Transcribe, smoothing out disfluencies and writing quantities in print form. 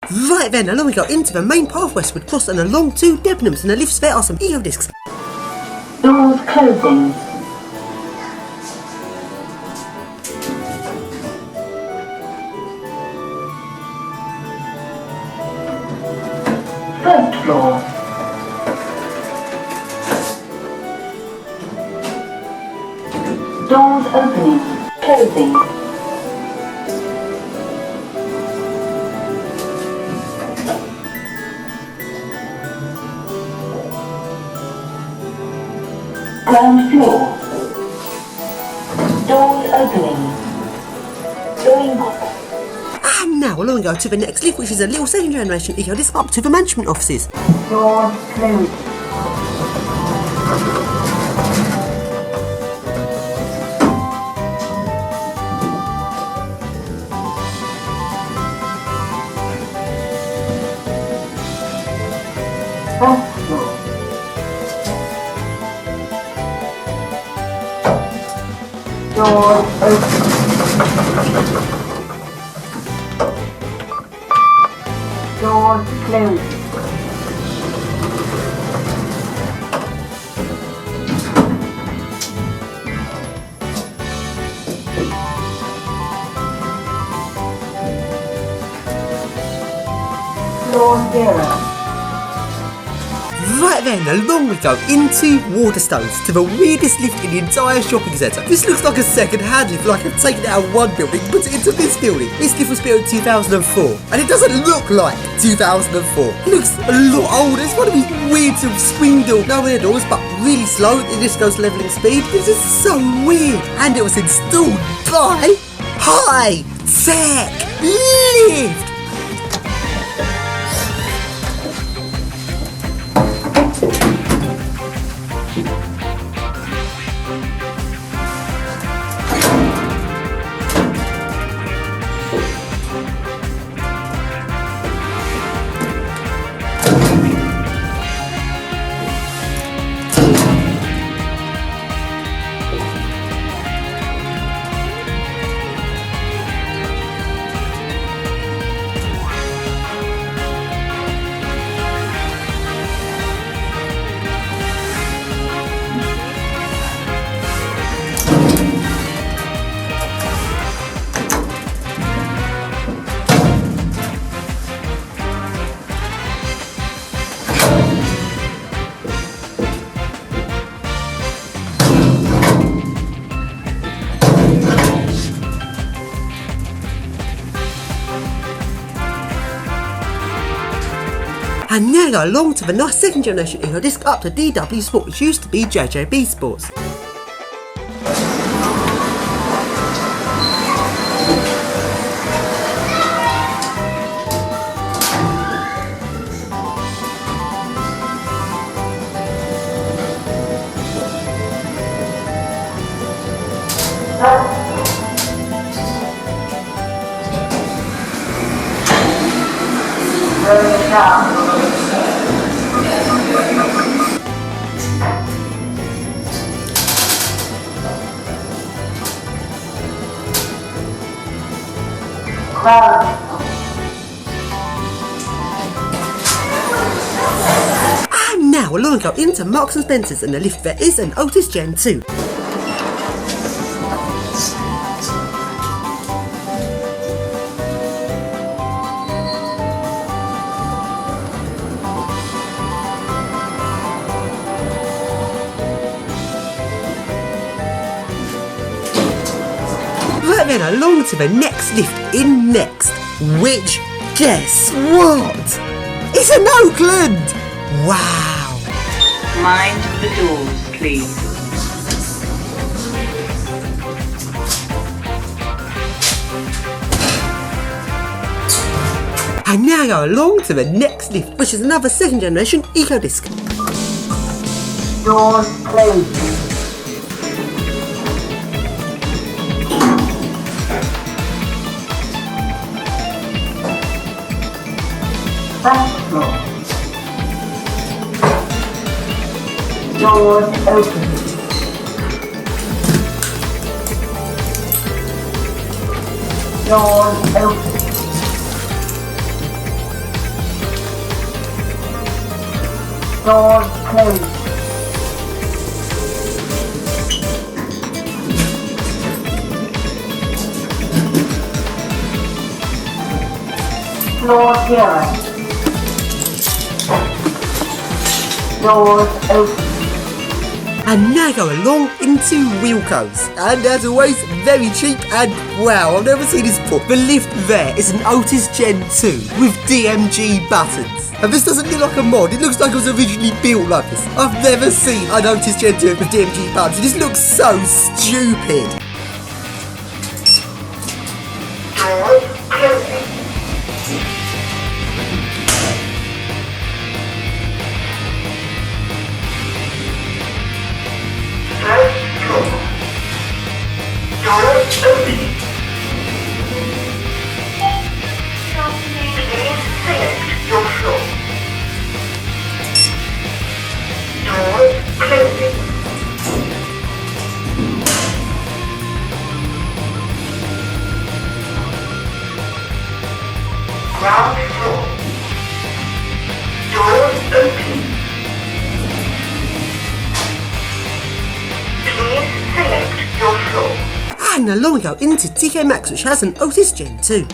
Right then, along we go into the main path westward, cross and along to Debenhams, and the lifts there are some EO discs. Doors closing. First floor. Doors opening, closing. Ground floor. Doors opening. Going up. And now along we go to the next lift, which is a little second generation eco disc up to the management offices. Doors closed. First floor. Doors open. Doors closed. Floor 0. Right then, along we go into Waterstones, to the weirdest lift in the entire shopping centre. This looks like a second-hand lift, like I've taken it out of one building and put it into this building. This lift was built in 2004, and it doesn't look like 2004. It looks a lot older. It's one of these weird sort of swing door, no air doors, but really slow. It just goes levelling speed. This is so weird. And it was installed by High Tech Lift. And now go along to the nice second generation eco disc up to DW Sport, which used to be JJB Sports. And now along we go into Marks and Spencer's, and the lift there is an Otis Gen 2. Right then, along to the next lift in next, which, guess what? It's in Oakland! Wow! Mind the doors, please. And now go along to the next lift, which is another second generation eco disc. Doors closed. First floor. Doors open. Doors open. Doors closed. Floor 0. Doors open. And now go along into Wilco's. And as always, very cheap and wow, I've never seen this before. The lift there is an Otis Gen 2 with DMG buttons. And this doesn't look like a mod, it looks like it was originally built like this. I've never seen an Otis Gen 2 with DMG buttons. This looks so stupid. Doors closing. First floor. Doors opening. Please select your floor. Doors closing. Ground floor. Doors opening. Please select your floor. And along we go into TK Maxx, which has an Otis Gen 2.